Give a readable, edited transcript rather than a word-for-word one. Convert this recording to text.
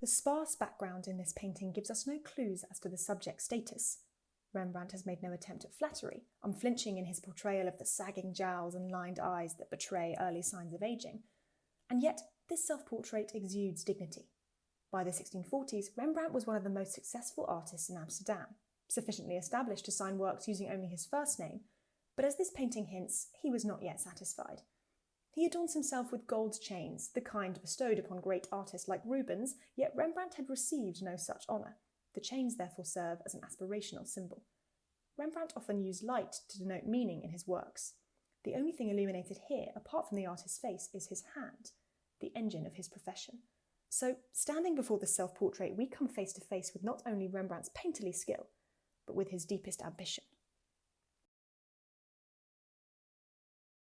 The sparse background in this painting gives us no clues as to the subject's status. Rembrandt has made no attempt at flattery, unflinching in his portrayal of the sagging jowls and lined eyes that betray early signs of ageing. And yet, this self-portrait exudes dignity. By the 1640s, Rembrandt was one of the most successful artists in Amsterdam, sufficiently established to sign works using only his first name, but as this painting hints, he was not yet satisfied. He adorns himself with gold chains, the kind bestowed upon great artists like Rubens, yet Rembrandt had received no such honour. The chains therefore serve as an aspirational symbol. Rembrandt often used light to denote meaning in his works. The only thing illuminated here, apart from the artist's face, is his hand, the engine of his profession. So, standing before the self-portrait, we come face to face with not only Rembrandt's painterly skill, but with his deepest ambition.